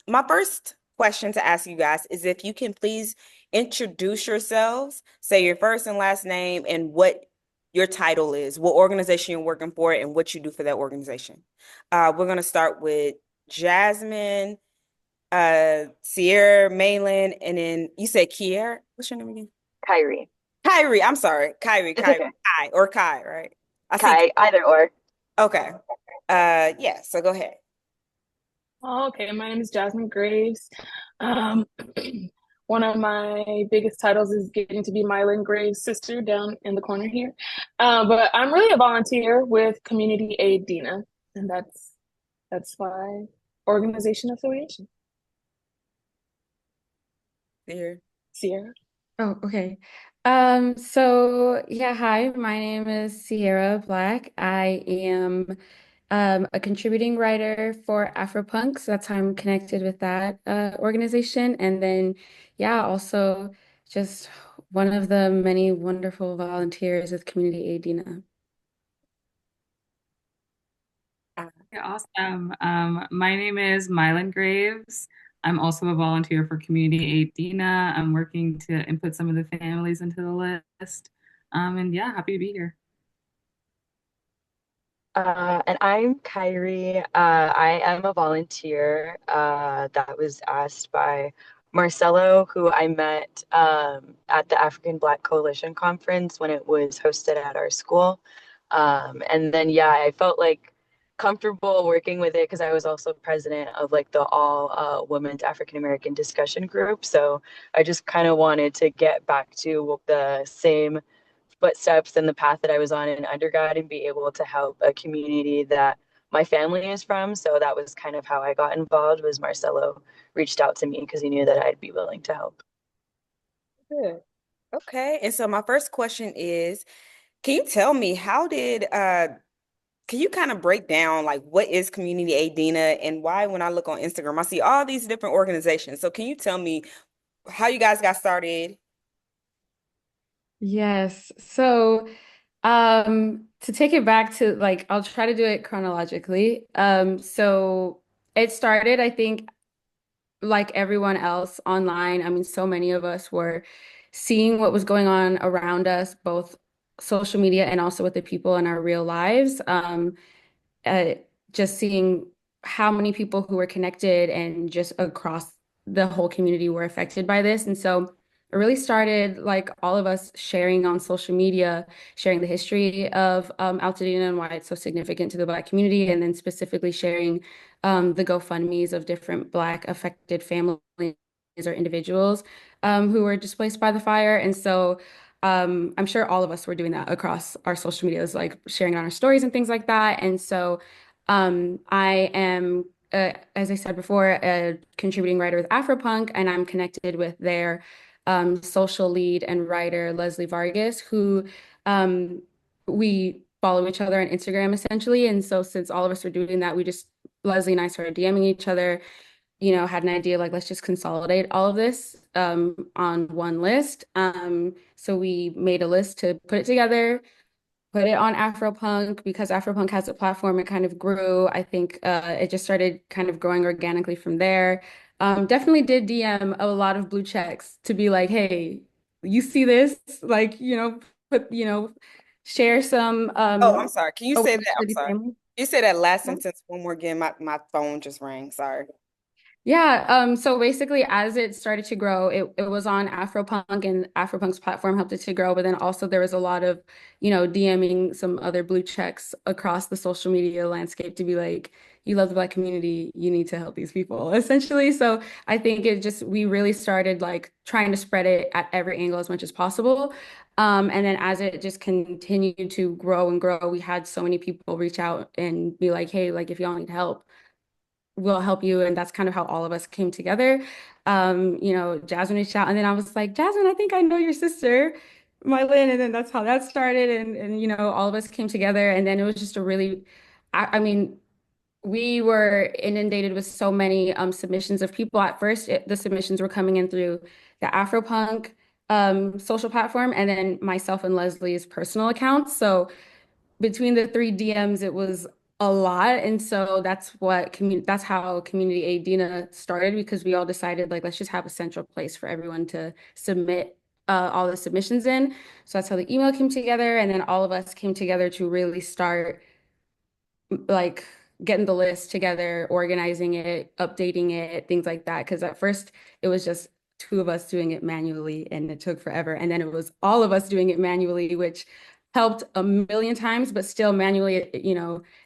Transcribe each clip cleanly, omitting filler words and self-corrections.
My first question to ask you guys is if you can please introduce yourselves, say your first and last name and what your title is, what organization you're working for, and what you do for that organization. We're going to start with Jasmine, Cierra, Mai-Lin, and then you said Kier. What's your name again? Kyree. Kyree. I'm sorry. It's Kyrie, okay. Kai or Kai, right? I see. Kai, either or. Okay. Yeah, so go ahead. Oh, okay, my name is Jasmine Graves. Um, one of my biggest titles is getting to be Mai-Lin Graves' sister down in the corner here. But I'm really a volunteer with Community Aid Dena, and that's my organization affiliation. Here. Sierra. Oh, okay. So yeah, hi, my name is Cierra Black. I am a contributing writer for Afropunks. That's how I'm connected with that organization. And then, yeah, also just one of the many wonderful volunteers with Community Aid Dena. Okay, awesome. My name is Mai-Lin Graves. I'm also a volunteer for Community Aid Dena. I'm working to input some of the families into the list. And yeah, happy to be here. And I'm Kyree. I am a volunteer that was asked by Marcelo, who I met at the African Black Coalition Conference when it was hosted at our school. And then, yeah, I felt like comfortable working with it because I was also president of like the all women's African American discussion group. So I just kind of wanted to get back to the same footsteps and the path that I was on in undergrad and be able to help a community that my family is from. So that was kind of how I got involved. Was Marcelo reached out to me because he knew that I'd be willing to help. Good. Okay. And so my first question is, can you tell me can you kind of break down like what is Community Aid Dena and why when I look on Instagram, I see all these different organizations. So can you tell me how you guys got started? Yes. So, to take it back to like, I'll try to do it chronologically. So it started, I think, like everyone else online. I mean, so many of us were seeing what was going on around us, both social media and also with the people in our real lives. Uh, just seeing how many people who were connected and just across the whole community were affected by this. And so it really started like all of us sharing on social media, sharing the history of Altadena and why it's so significant to the Black community, and then specifically sharing the GoFundMes of different Black affected families or individuals who were displaced by the fire. And so I'm sure all of us were doing that across our social medias, like sharing on our stories and things like that. And so I am, as I said before, a contributing writer with Afropunk, and I'm connected with their social lead and writer, Leslie Vargas, who um, we follow each other on Instagram essentially. And so since all of us were doing that, Leslie and I started DMing each other, had an idea like, let's just consolidate all of this on one list. So we made a list to put it together, put it on Afropunk because Afropunk has a platform. It kind of grew. I think it just started kind of growing organically from there. Definitely did DM a lot of blue checks to be like, hey, you see this? Like, put, share some Oh, I'm sorry. Can you say awareness that? for I'm the sorry. family. You say that last sentence one more again. My phone just rang. Sorry. Yeah, so basically as it started to grow, it was on Afropunk and Afropunk's platform helped it to grow, but then also there was a lot of, DMing some other blue checks across the social media landscape to be like, you love the Black community, you need to help these people, essentially. So I think we really started like trying to spread it at every angle as much as possible. And then as it just continued to grow and grow, we had so many people reach out and be like, hey, like if y'all need help, we'll help you. And that's kind of how all of us came together. Jasmine reached out and then I was like, Jasmine, I think I know your sister, Mai-Lin. And then that's how that started. And all of us came together. And then it was just a really, I mean, we were inundated with so many submissions of people. At first, the submissions were coming in through the Afropunk social platform, and then myself and Leslie's personal accounts. So between the three DMs, it was a lot. And so that's how Community Aid Dena started, because we all decided like let's just have a central place for everyone to submit all the submissions in. So that's how the email came together, and then all of us came together to really start like getting the list together, organizing it, updating it, things like that. Because at first it was just two of us doing it manually and it took forever. And then it was all of us doing it manually, which helped a million times, but still manually,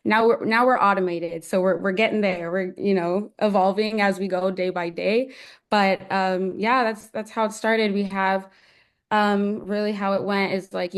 now we're automated. So we're getting there. We're, evolving as we go day by day. But yeah, that's how it started. We have really how it went is like,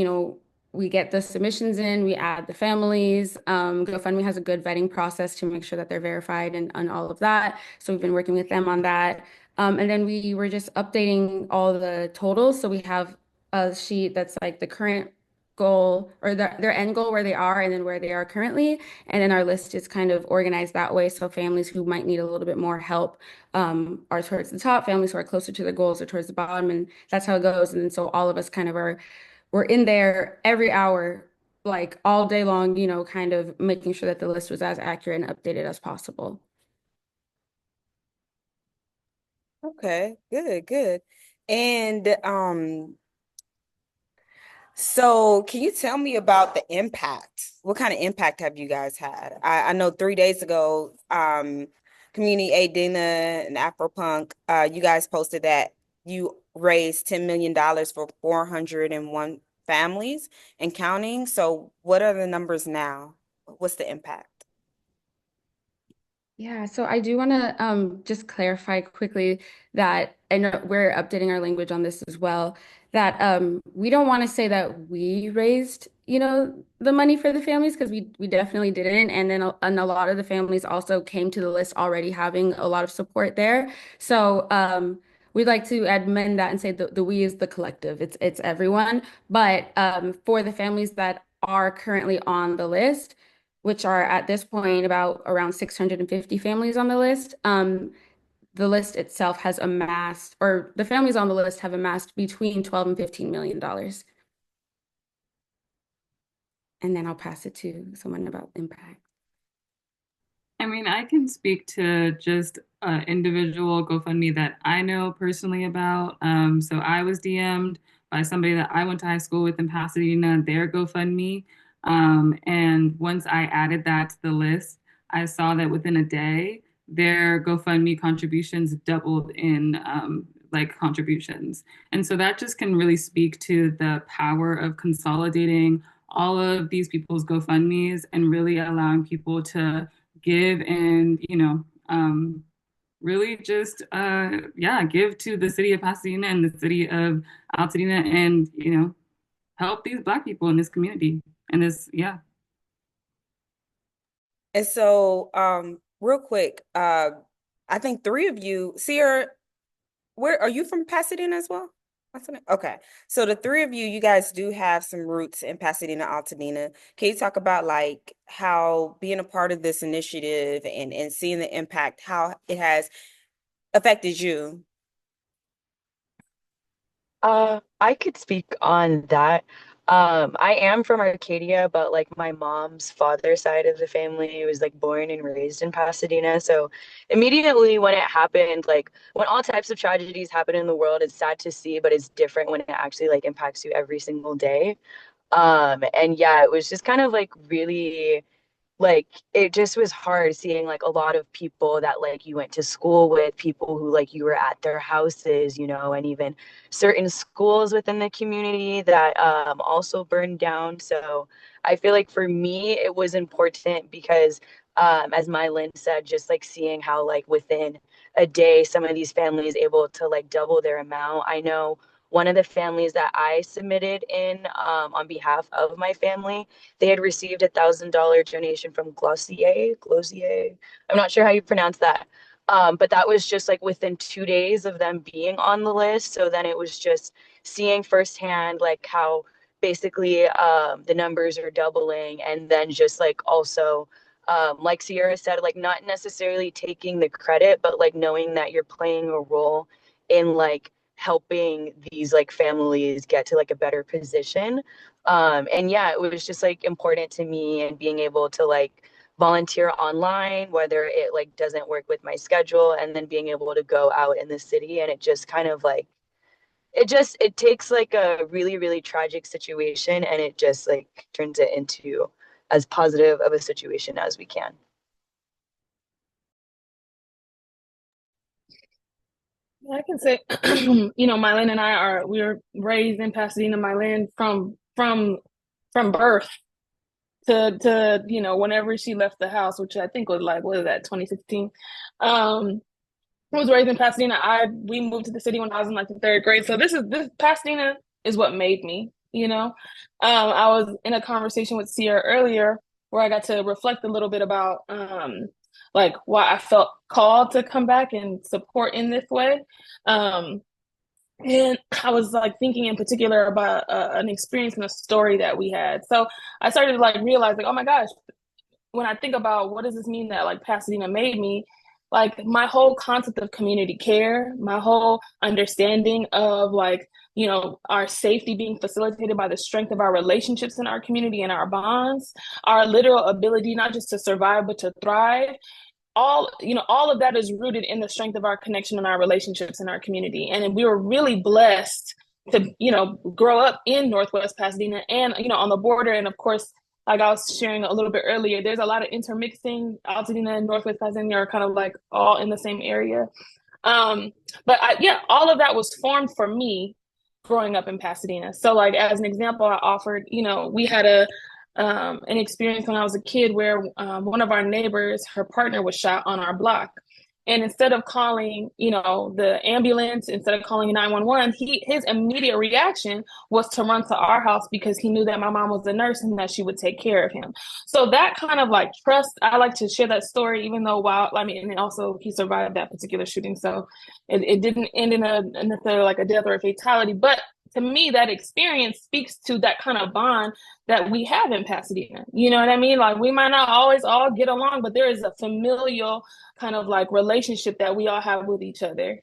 we get the submissions in, we add the families. GoFundMe has a good vetting process to make sure that they're verified and all of that. So we've been working with them on that. And then we were just updating all the totals. So we have a sheet that's like the current goal or their end goal where they are and then where they are currently. And then our list is kind of organized that way. So families who might need a little bit more help are towards the top, families who are closer to their goals are towards the bottom, and that's how it goes. And then so all of us kind of we're in there every hour, like all day long, kind of making sure that the list was as accurate and updated as possible. Okay, good, good. And so can you tell me about the impact? What kind of impact have you guys had? I know 3 days ago, Community Aid Dena and Afropunk, you guys posted that you raised $10 million for 401 families and counting. So what are the numbers now? What's the impact? Yeah, so I do want to just clarify quickly that, and we're updating our language on this as well, that we don't want to say that we raised, the money for the families, because we definitely didn't. And then and a lot of the families also came to the list already having a lot of support there. So we'd like to amend that and say the we is the collective. It's everyone. But for the families that are currently on the list, which are at this point about around 650 families on the list. The list itself has amassed, or the families on the list have amassed between 12 and $15 million. And then I'll pass it to someone about impact. I mean, I can speak to just individual GoFundMe that I know personally about. So I was DM'd by somebody that I went to high school with in Pasadena, their GoFundMe. And once I added that to the list, I saw that within a day, their GoFundMe contributions doubled in like contributions. And so that just can really speak to the power of consolidating all of these people's GoFundMes and really allowing people to give and really just yeah, give to the city of Pasadena and the city of Altadena and help these Black people in this community and this, yeah. And so, real quick, I think three of you, Sierra, where are you from Pasadena as well? Pasadena? Okay. So the three of you, you guys do have some roots in Pasadena, Altadena. Can you talk about like how being a part of this initiative and seeing the impact, how it has affected you? I could speak on that. I am from Arcadia, but like my mom's father's side of the family was like born and raised in Pasadena. So immediately when it happened, like when all types of tragedies happen in the world, it's sad to see, but it's different when it actually like impacts you every single day. And yeah, it was just kind of like really like it just was hard seeing like a lot of people that like you went to school with, people who like you were at their houses, and even certain schools within the community that also burned down. So I feel like for me it was important because as Mai-Lin said, just like seeing how like within a day some of these families able to like double their amount. I know one of the families that I submitted in on behalf of my family, they had received $1,000 donation from Glossier. I'm not sure how you pronounce that. But that was just like within 2 days of them being on the list. So then it was just seeing firsthand like how basically the numbers are doubling, and then just like also like Sierra said, like not necessarily taking the credit, but like knowing that you're playing a role in like helping these like families get to like a better position. And yeah, it was just like important to me, and being able to like volunteer online, whether it like doesn't work with my schedule, and then being able to go out in the city. And it just kind of like, it takes like a really, really tragic situation and it just like turns it into as positive of a situation as we can. I can say, Mai-Lin and we were raised in Pasadena. Mai-Lin from birth to whenever she left the house, which I think was like, what is that, 2016? I was raised in Pasadena. We moved to the city when I was in like the third grade. So this Pasadena is what made me, you know. I was in a conversation with Cierra earlier where I got to reflect a little bit about like why I felt called to come back and support in this way. And I was like thinking in particular about an experience and a story that we had. So I started to like realize like, oh my gosh, when I think about what does this mean that like Pasadena made me, like my whole concept of community care, my whole understanding of like, our safety being facilitated by the strength of our relationships in our community and our bonds, our literal ability not just to survive, but to thrive. All of that is rooted in the strength of our connection and our relationships in our community. And we were really blessed to, grow up in Northwest Pasadena and, on the border. And of course, like I was sharing a little bit earlier, there's a lot of intermixing. Altadena and Northwest Pasadena are kind of like all in the same area. All of that was formed for me growing up in Pasadena. So like, as an example, I offered, we had an experience when I was a kid where one of our neighbors, her partner was shot on our block. And instead of calling, the ambulance, instead of calling 911, his immediate reaction was to run to our house because he knew that my mom was a nurse and that she would take care of him. So that kind of like trust, I like to share that story, even though and also he survived that particular shooting. So it didn't end in necessarily like a death or a fatality, but to me, that experience speaks to that kind of bond that we have in Pasadena. You know what I mean? Like we might not always all get along, but there is a familial kind of like relationship that we all have with each other,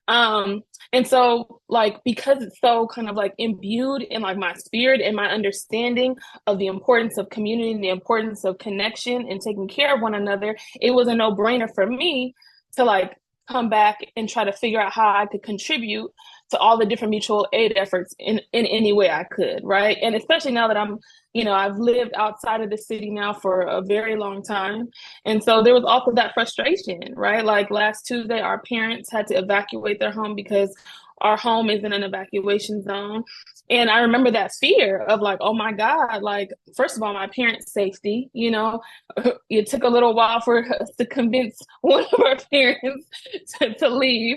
And so like, because it's so kind of like imbued in like my spirit and my understanding of the importance of community and the importance of connection and taking care of one another, it was a no-brainer for me to like come back and try to figure out how I could contribute to all the different mutual aid efforts in any way I could, right? And especially now that I've lived outside of the city now for a very long time. And so there was also that frustration, right? Like last Tuesday, our parents had to evacuate their home because our home is in an evacuation zone. And I remember that fear of like, oh my God, like, first of all, my parents' safety, it took a little while for us to convince one of our parents to leave.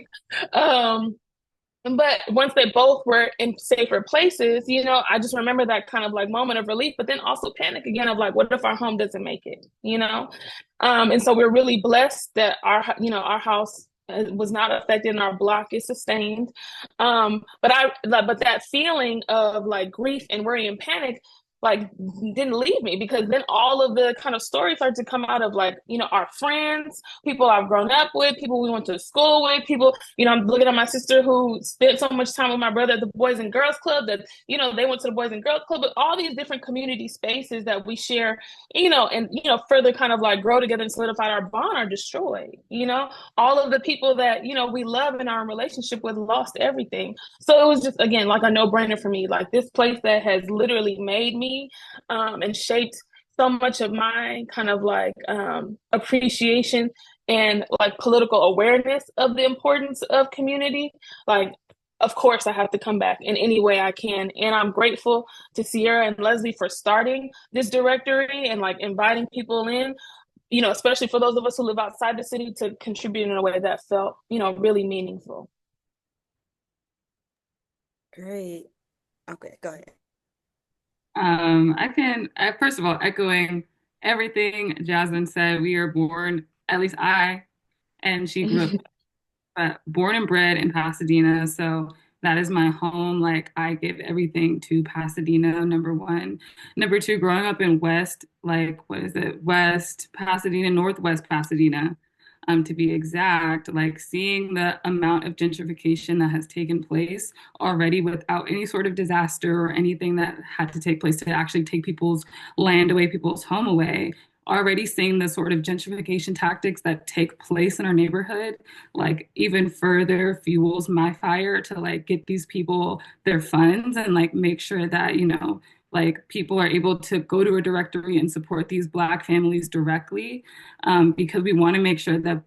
But once they both were in safer places, I just remember that kind of like moment of relief, but then also panic again of like, what if our home doesn't make it, And so we're really blessed that our house was not affected and our block is sustained. But that feeling of like grief and worry and panic like didn't leave me, because then all of the kind of stories started to come out of like, our friends, people I've grown up with, people we went to school with, people, I'm looking at my sister who spent so much time with my brother at the Boys and Girls Club that, they went to the Boys and Girls Club, but all these different community spaces that we share, and, further kind of like grow together and solidify our bond are destroyed, all of the people that, we love and are in relationship with lost everything. So it was just, again, like a no-brainer for me, like this place that has literally made me and shaped so much of my kind of like appreciation and like political awareness of the importance of community. Like, of course, I have to come back in any way I can. And I'm grateful to Cierra and Leslie for starting this directory and like inviting people in, especially for those of us who live outside the city, to contribute in a way that felt, really meaningful. Great. Okay, go ahead. First of all, echoing everything Jasmine said, we are born, at least and she grew up, born and bred in Pasadena. So that is my home. Like I give everything to Pasadena, number one. Number two, growing up in West, like, what is it? West Pasadena, Northwest Pasadena. To be exact, like seeing the amount of gentrification that has taken place already without any sort of disaster or anything that had to take place to actually take people's land away, people's home away, already seeing the sort of gentrification tactics that take place in our neighborhood, like even further fuels my fire to like get these people their funds and like make sure that, you know, like people are able to go to a directory and support these Black families directly, because we want to make sure that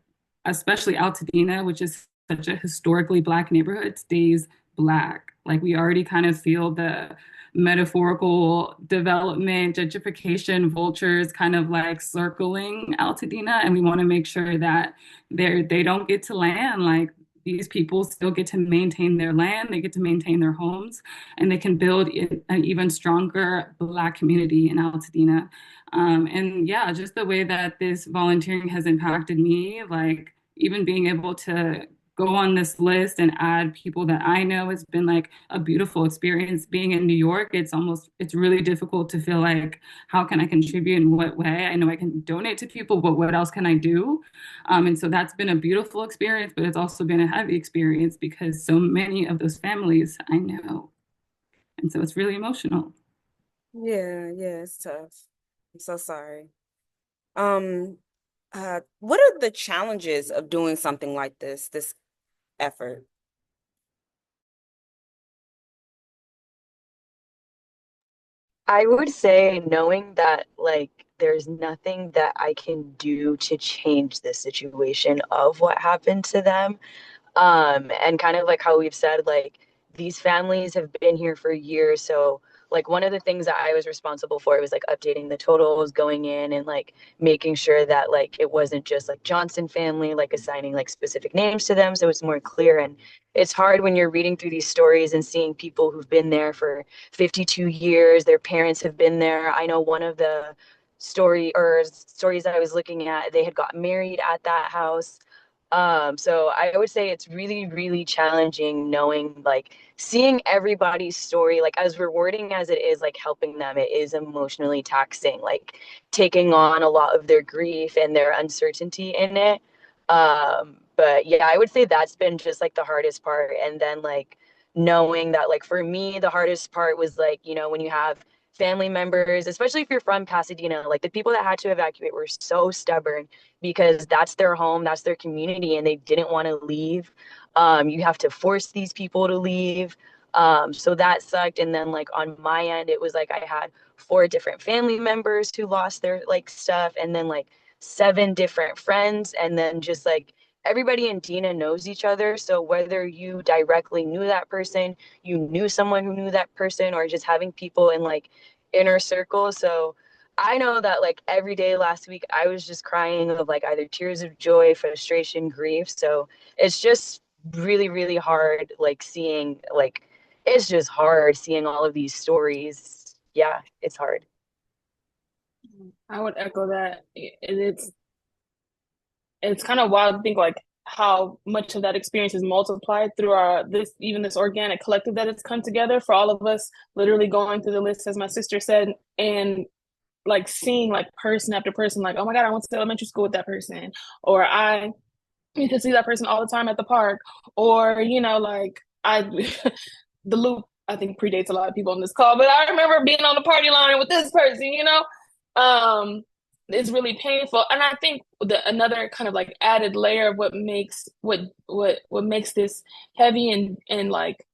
especially Altadena, which is such a historically Black neighborhood, stays Black. Like we already kind of feel the metaphorical development, gentrification, vultures kind of like circling Altadena, and we want to make sure that they don't get to land. Like these people still get to maintain their land, they get to maintain their homes, and they can build an even stronger Black community in Altadena. And yeah, just the way that this volunteering has impacted me, like even being able to go on this list and add people that I know has been like a beautiful experience. Being in New York, it's really difficult to feel like, how can I contribute in what way? I know I can donate to people, but what else can I do? And so that's been a beautiful experience, but it's also been a heavy experience because so many of those families I know. And so it's really emotional. Yeah, yeah, it's tough. I'm so sorry. Um, what are the challenges of doing something like this effort? I would say knowing that like there's nothing that I can do to change the situation of what happened to them. And kind of like how we've said, like these families have been here for years. So like one of the things that I was responsible for was like updating the totals going in and like making sure that like it wasn't just like Johnson family, like assigning like specific names to them. So it's more clear. And it's hard when you're reading through these stories and seeing people who've been there for 52 years, their parents have been there. I know one of the stories I was looking at, they had got married at that house. So I would say it's really, really challenging knowing, like, seeing everybody's story, like, as rewarding as it is, like, helping them, it is emotionally taxing, like, taking on a lot of their grief and their uncertainty in it. But yeah, I would say that's been just like the hardest part. And then, like, knowing that, like, for me, the hardest part was, like, you know, when you have family members, especially if you're from Pasadena, like, the people that had to evacuate were so stubborn because that's their home, that's their community, and they didn't want to leave. You have to force these people to leave. So that sucked. And then like on my end, it was like I had 4 different family members who lost their like stuff, and then like 7 different friends, and then just like everybody in Dena knows each other. So whether you directly knew that person, you knew someone who knew that person, or just having people in like inner circle. So I know that like every day last week I was just crying of like either tears of joy, frustration, grief. So it's just really, really hard like seeing like it's just hard seeing all of these stories. Yeah, it's hard. I would echo that. It's kind of wild to think like how much of that experience is multiplied through our this organic collective that it's come together for all of us, literally going through the list as my sister said, and like seeing like person after person, like, oh my God, I went to elementary school with that person, or I you can see that person all the time at the park, or you know, like I the loop I think predates a lot of people on this call, but I remember being on the party line with this person, you know. It's really painful. And I think another kind of like added layer of what makes makes this heavy and like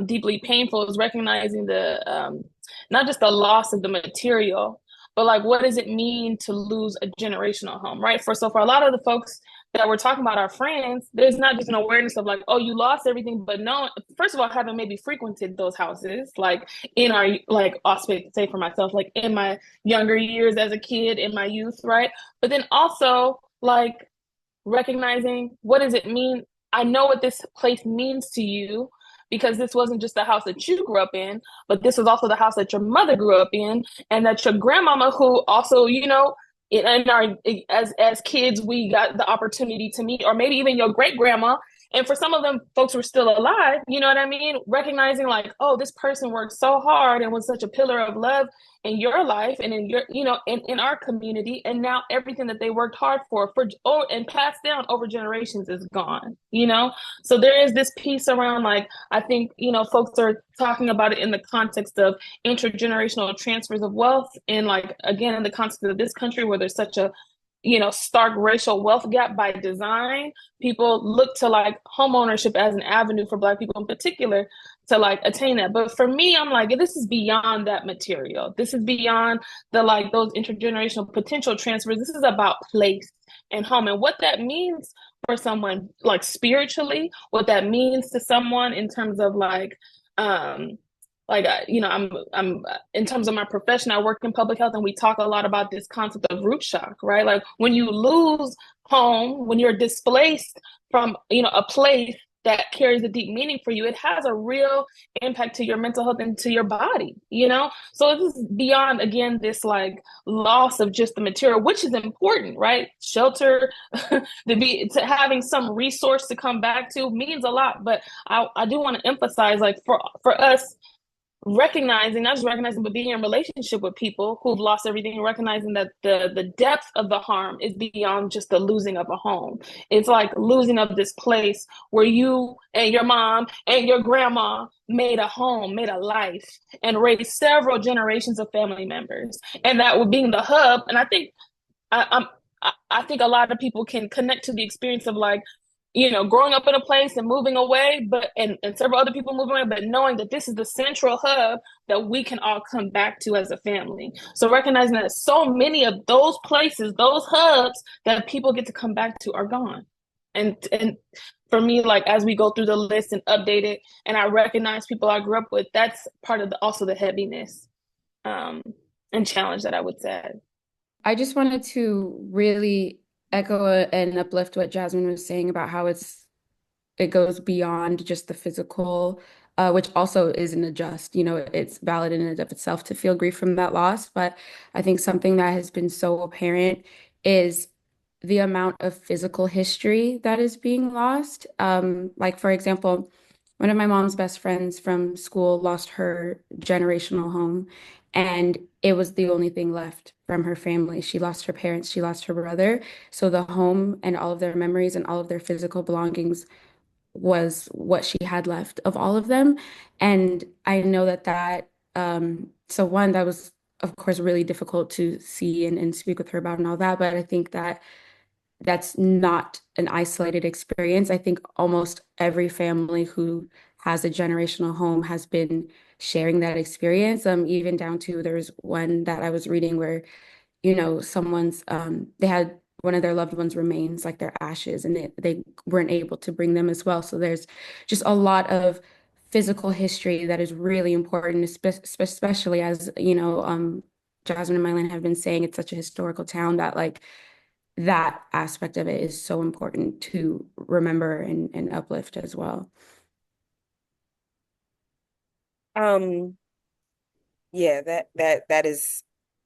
deeply painful is recognizing the not just the loss of the material, but like what does it mean to lose a generational home, right? For a lot of the folks that we're talking about, our friends, there's not just an awareness of like, oh, you lost everything, but no, first of all, having maybe frequented those houses, like in our, like I'll say for myself, like in my younger years as a kid, in my youth, right? But then also like recognizing what does it mean? I know what this place means to you because this wasn't just the house that you grew up in, but this was also the house that your mother grew up in, and that your grandmama, who also, you know, in our as kids we got the opportunity to meet, or maybe even your great grandma, And for some of them, folks were still alive, you know what I mean? Recognizing like, oh, this person worked so hard and was such a pillar of love in your life and in your, in our community. And now everything that they worked hard and passed down over generations is gone, you know? So there is this piece around like, I think, folks are talking about it in the context of intergenerational transfers of wealth. And like, again, in the context of this country where there's such a stark racial wealth gap by design, people look to like home ownership as an avenue for Black people in particular to like attain that. But for me, I'm like, this is beyond that material. This is beyond the like those intergenerational potential transfers. This is about place and home and what that means for someone like spiritually, what that means to someone in terms of I'm in terms of my profession, I work in public health, and we talk a lot about this concept of root shock, right? Like when you lose home, when you're displaced from a place that carries a deep meaning for you, it has a real impact to your mental health and to your body, so this is beyond, again, this like loss of just the material, which is important, right? Shelter, to having some resource to come back to means a lot, but I do want to emphasize, like, for us, not just recognizing, but being in relationship with people who've lost everything, recognizing that the depth of the harm is beyond just the losing of a home. It's like losing of this place where you and your mom and your grandma made a home, made a life, and raised several generations of family members. And that would being the hub. And I think I think a lot of people can connect to the experience of like, growing up in a place and moving away, and several other people moving away, but knowing that this is the central hub that we can all come back to as a family. So recognizing that so many of those places, those hubs that people get to come back to are gone. And for me, like as we go through the list and update it, and I recognize people I grew up with, that's part of also the heaviness and challenge that I would say. I just wanted to really echo and uplift what Jasmine was saying about how it goes beyond just the physical, which also isn't a just, it's valid in and of itself to feel grief from that loss. But I think something that has been so apparent is the amount of physical history that is being lost. Like, for example, one of my mom's best friends from school lost her generational home, and it was the only thing left from her family. She lost her parents, she lost her brother. So the home and all of their memories and all of their physical belongings was what she had left of all of them. And I know so one, that was, of course, really difficult to see and speak with her about and all that. But I think that that's not an isolated experience. I think almost every family who has a generational home has been sharing that experience. Even down to there's one that I was reading where, they had one of their loved ones' remains, like their ashes, and they weren't able to bring them as well. So there's just a lot of physical history that is really important, especially as, Jasmine and Mai-Lin have been saying, it's such a historical town that like that aspect of it is so important to remember and uplift as well. Yeah, that is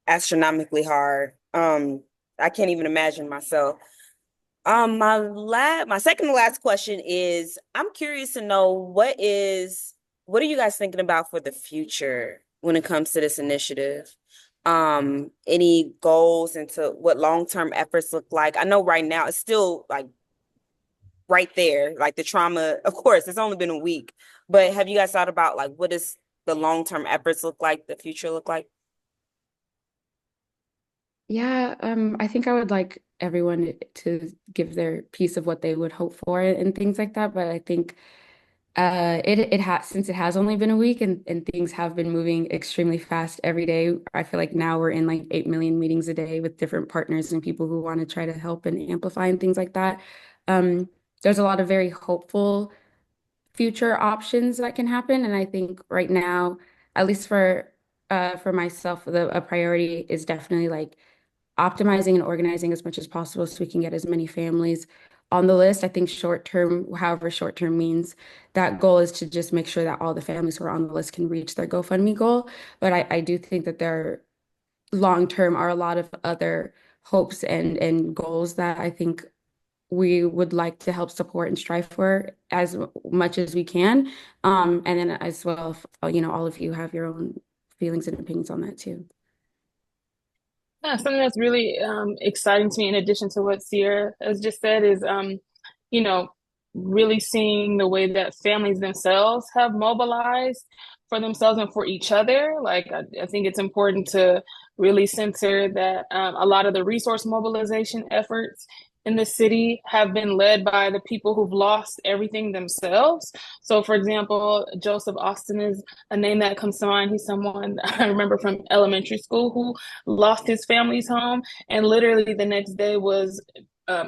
astronomically hard. I can't even imagine myself. My second to last question is, I'm curious to know what are you guys thinking about for the future when it comes to this initiative? Any goals into what long-term efforts look like? I know right now it's still like right there, like the trauma, of course, it's only been a week, but have you guys thought about like what does the long-term efforts look like, the future look like? Yeah, I think I would like everyone to give their piece of what they would hope for and things like that. But I think it has since it has only been a week and things have been moving extremely fast every day. I feel like now we're in like 8 million meetings a day with different partners and people who want to try to help and amplify and things like that. Um, there's a lot of very hopeful future options that can happen. And I think right now, at least for myself, a priority is definitely like optimizing and organizing as much as possible so we can get as many families on the list. I think short term, however short term means, that goal is to just make sure that all the families who are on the list can reach their GoFundMe goal. But I do think that there long term are a lot of other hopes and goals that I think we would like to help support and strive for as much as we can. And then as well, if, all of you have your own feelings and opinions on that too. Yeah, something that's really exciting to me, in addition to what Sierra has just said, is you know, really seeing the way that families themselves have mobilized for themselves and for each other. Like, I think it's important to really center that a lot of the resource mobilization efforts in the city have been led by the people who've lost everything themselves. So, for example, Joseph Austin is a name that comes to mind. He's someone I remember from elementary school who lost his family's home, and literally the next day was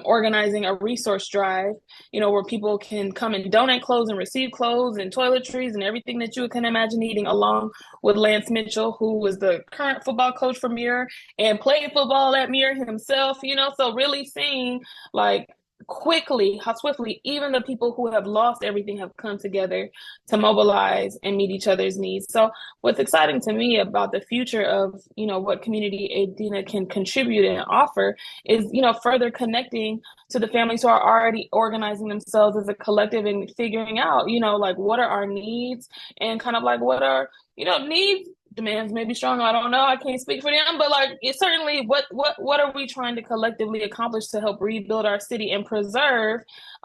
organizing a resource drive, where people can come and donate clothes and receive clothes and toiletries and everything that you can imagine needing, along with Lance Mitchell, who was the current football coach for Muir and played football at Muir himself, so really seeing like quickly how swiftly even the people who have lost everything have come together to mobilize and meet each other's needs. So what's exciting to me about the future of what Community Aid Dena can contribute and offer is further connecting to the families who are already organizing themselves as a collective and figuring out like what are our needs, and kind of like what are needs. Demands may be strong, I don't know, I can't speak for them, but like it's certainly what are we trying to collectively accomplish to help rebuild our city and preserve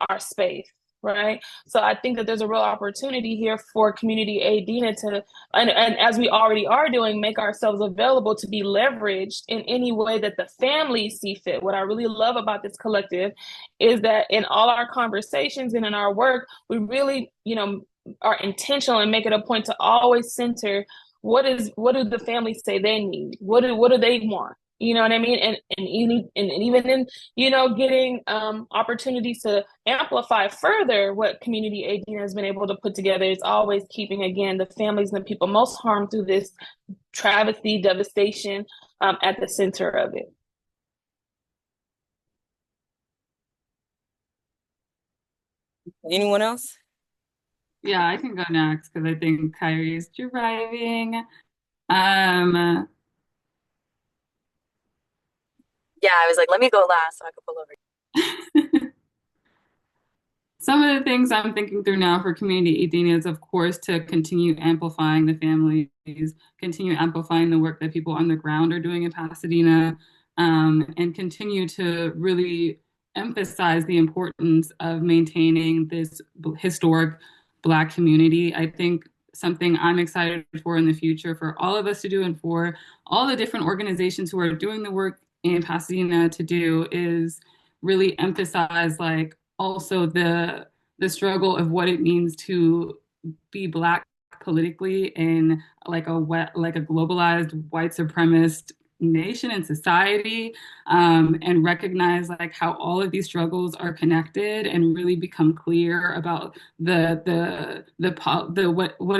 our space, right? So I think that there's a real opportunity here for Community Aid Dena to, and as we already are doing, make ourselves available to be leveraged in any way that the families see fit. What I really love about this collective is that in all our conversations and in our work, we really are intentional and make it a point to always center what do the families say they need, what do they want, you know what I mean? And even in getting opportunities to amplify further what Community Aid Dena has been able to put together, is always keeping, again, the families and the people most harmed through this travesty, devastation, at the center of it. Anyone else? Yeah, I can go next because I think Kyree is driving. Um, Yeah, I was like, let me go last so I could pull over. Some of the things I'm thinking through now for Community Aid Dena is, of course, to continue amplifying the families, continue amplifying the work that people on the ground are doing in Pasadena, and continue to really emphasize the importance of maintaining this historic Black community. I think something I'm excited for in the future for all of us to do, and for all the different organizations who are doing the work in Pasadena to do, is really emphasize like also the struggle of what it means to be Black politically in like a globalized white supremacist nation and society, and recognize like how all of these struggles are connected, and really become clear about what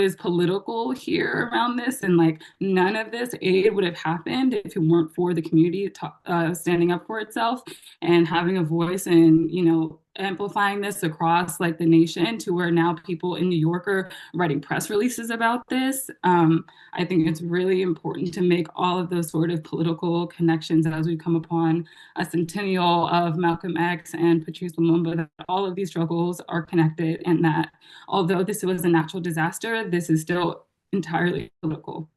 is political here around this. And like none of this aid would have happened if it weren't for the community standing up for itself and having a voice, and amplifying this across like the nation, to where now people in New York are writing press releases about this. I think it's really important to make all of those sort of political connections as we come upon a centennial of Malcolm X and Patrice Lumumba, that all of these struggles are connected, and that although this was a natural disaster, this is still entirely political.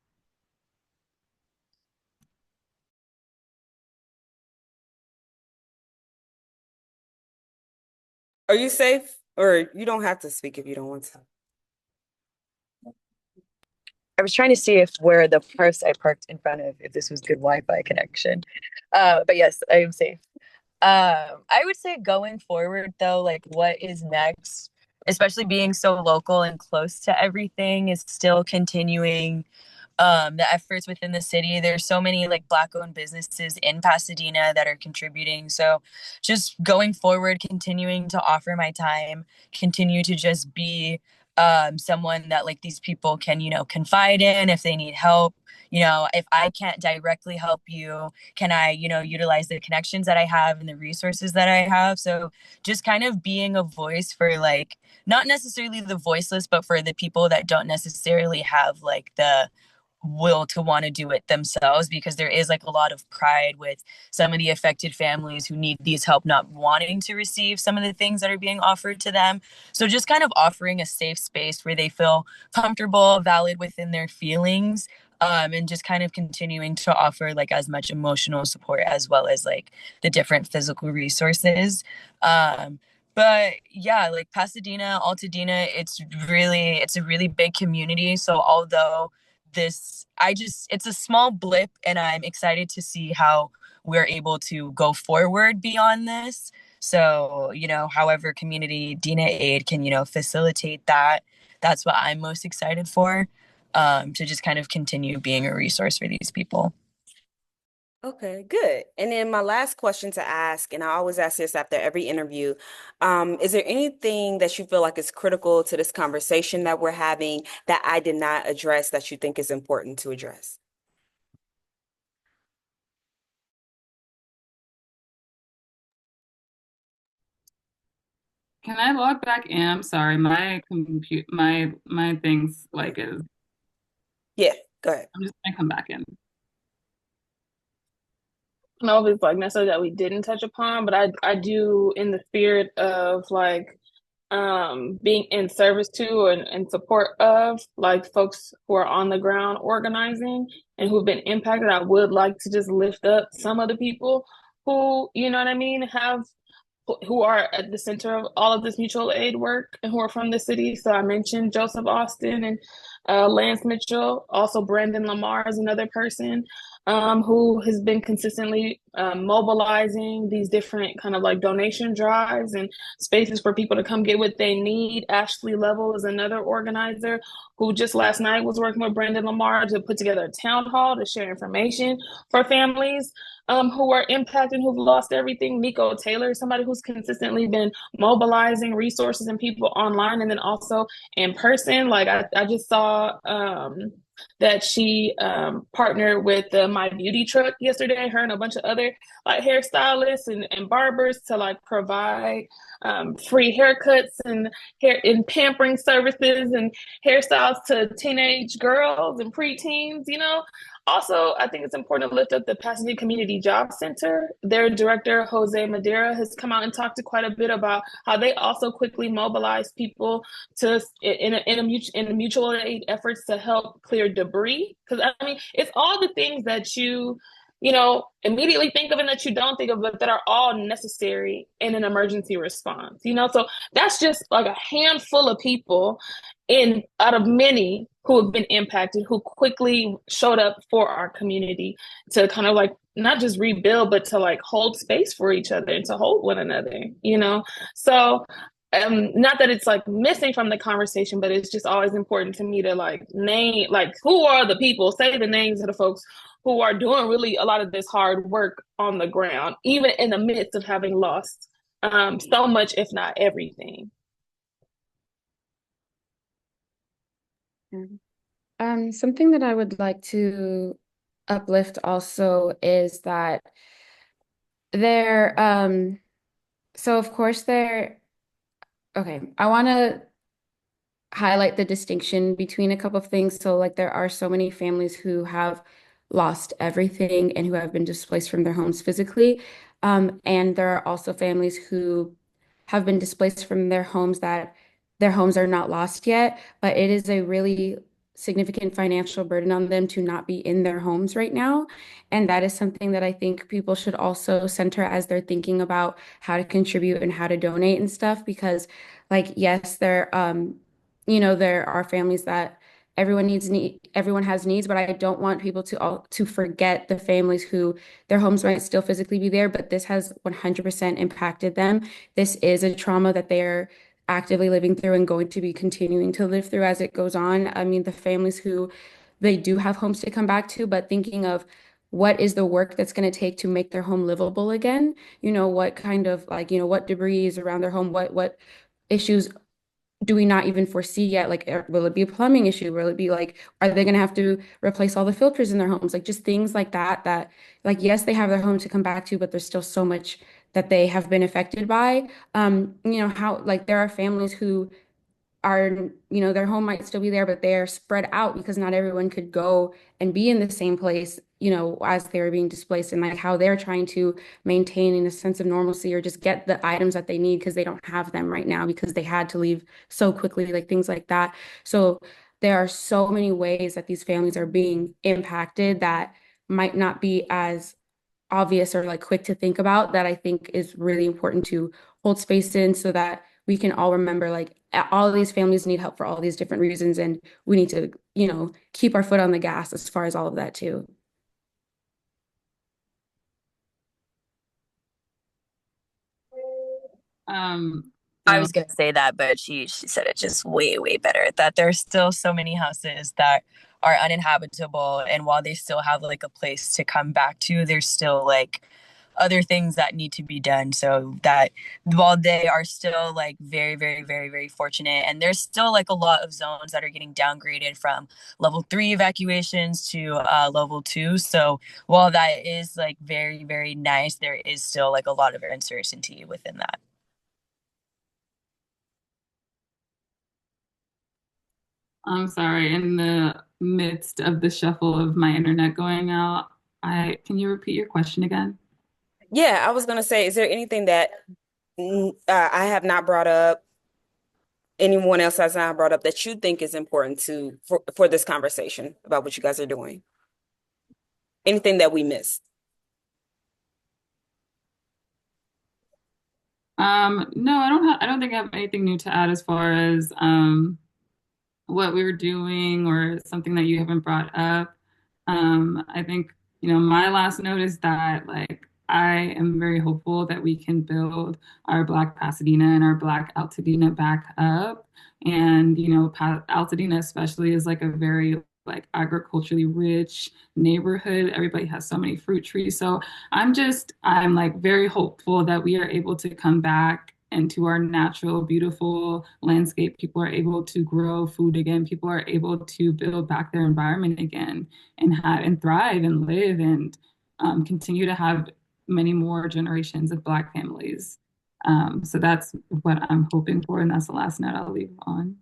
Are you safe? Or you don't have to speak if you don't want to. I was trying to see if where the purse I parked in front of, if this was good Wi-Fi connection. But yes, I am safe. I would say going forward though, like what is next, especially being so local and close to everything, is still continuing the efforts within the city. There's so many like Black owned businesses in Pasadena that are contributing. So just going forward, continuing to offer my time, continue to just be someone that like these people can, confide in if they need help. If I can't directly help you, can I, utilize the connections that I have and the resources that I have? So just kind of being a voice for like, not necessarily the voiceless, but for the people that don't necessarily have like the will to want to do it themselves, because there is like a lot of pride with some of the affected families who need these help not wanting to receive some of the things that are being offered to them. So just kind of offering a safe space where they feel comfortable, valid within their feelings, and just kind of continuing to offer like as much emotional support as well as like the different physical resources. But yeah, like Pasadena, Altadena, it's a really big community. So although it's a small blip, and I'm excited to see how we're able to go forward beyond this. So, however Community Dena Aid can, facilitate that, that's what I'm most excited for, to just kind of continue being a resource for these people. Okay, good. And then my last question to ask, and I always ask this after every interview, is there anything that you feel like is critical to this conversation that we're having that I did not address that you think is important to address? Can I log back in? I'm sorry, my compute my things like is. Yeah, go ahead. I'm just gonna come back in. Know if it's like necessarily that we didn't touch upon, but I do, in the spirit of like being in service to and in support of like folks who are on the ground organizing and who've been impacted. I would like to just lift up some of the people who, you know what I mean, have who are at the center of all of this mutual aid work and who are from the city. So I mentioned Joseph Austin and Lance Mitchell. Also, Brandon Lamar is another person who has been consistently mobilizing these different kind of like donation drives and spaces for people to come get what they need. Ashley Level is another organizer who just last night was working with Brandon Lamar to put together a town hall to share information for families who are impacted, who've lost everything. Nico Taylor, somebody who's consistently been mobilizing resources and people online and then also in person. Like I just saw that she partnered with the My Beauty Truck yesterday, her and a bunch of other like hairstylists and barbers to like provide free haircuts and hair and pampering services and hairstyles to teenage girls and preteens, you know. Also, I think it's important to lift up the Pasadena Community Job Center. Their director, Jose Madera, has come out and talked to quite a bit about how they also quickly mobilize people to in mutual aid efforts to help clear debris. Because I mean, it's all the things that you know, immediately think of and that you don't think of, but that are all necessary in an emergency response. You know, so that's just like a handful of people in out of many who have been impacted, who quickly showed up for our community to kind of like not just rebuild, but to like hold space for each other and to hold one another, you know? So not that it's like missing from the conversation, but it's just always important to me to like name, like who are the people, say the names of the folks who are doing really a lot of this hard work on the ground, even in the midst of having lost so much, if not everything. Something that I would like to uplift also is that there, so of course okay, I want to highlight the distinction between a couple of things. So like there are so many families who have lost everything and who have been displaced from their homes physically. And there are also families who have been displaced from their homes that their homes are not lost yet, but it is a really significant financial burden on them to not be in their homes right now. And that is something that I think people should also center as they're thinking about how to contribute and how to donate and stuff, because like, yes, there are families that everyone has needs, but I don't want people to forget the families who their homes might still physically be there, but this has 100% impacted them. This is a trauma that they're actively living through and going to be continuing to live through as it goes on. I mean, the families who they do have homes to come back to, but thinking of what is the work that's going to take to make their home livable again? What kind of like, what debris is around their home? What issues do we not even foresee yet? Like, will it be a plumbing issue? Will it be like, are they going to have to replace all the filters in their homes? Like, just things like that, like, yes, they have their home to come back to, but there's still so much that they have been affected by. How, like, there are families who are, their home might still be there, but they're spread out because not everyone could go and be in the same place, as they were being displaced, and like how they're trying to maintain a sense of normalcy or just get the items that they need because they don't have them right now because they had to leave so quickly, like things like that. So there are so many ways that these families are being impacted that might not be as obvious or like quick to think about, that I think is really important to hold space in so that we can all remember like all of these families need help for all these different reasons, and we need to, keep our foot on the gas as far as all of that too. I So was gonna say that, but she said it just way, way better. That there's still so many houses that are uninhabitable, and while they still have like a place to come back to, there's still like other things that need to be done. So that while they are still like very, very, very, very fortunate, and there's still like a lot of zones that are getting downgraded from level 3 evacuations to level 2. So while that is like very, very nice, there is still like a lot of uncertainty within that. I'm sorry, in the midst of the shuffle of my internet going out, I can you repeat your question again? Yeah, I was gonna say, is there anything that I have not brought up, anyone else has not brought up that you think is important for this conversation about what you guys are doing? Anything that we missed? No, I don't think I have anything new to add as far as what we were doing or something that you haven't brought up. I think, my last note is that like I am very hopeful that we can build our Black Pasadena and our Black Altadena back up. And, Altadena especially is like a very like agriculturally rich neighborhood. Everybody has so many fruit trees. So I'm like very hopeful that we are able to come back into our natural, beautiful landscape. People are able to grow food again. People are able to build back their environment again and have and thrive and live and continue to have many more generations of Black families. So that's what I'm hoping for, and that's the last note I'll leave on.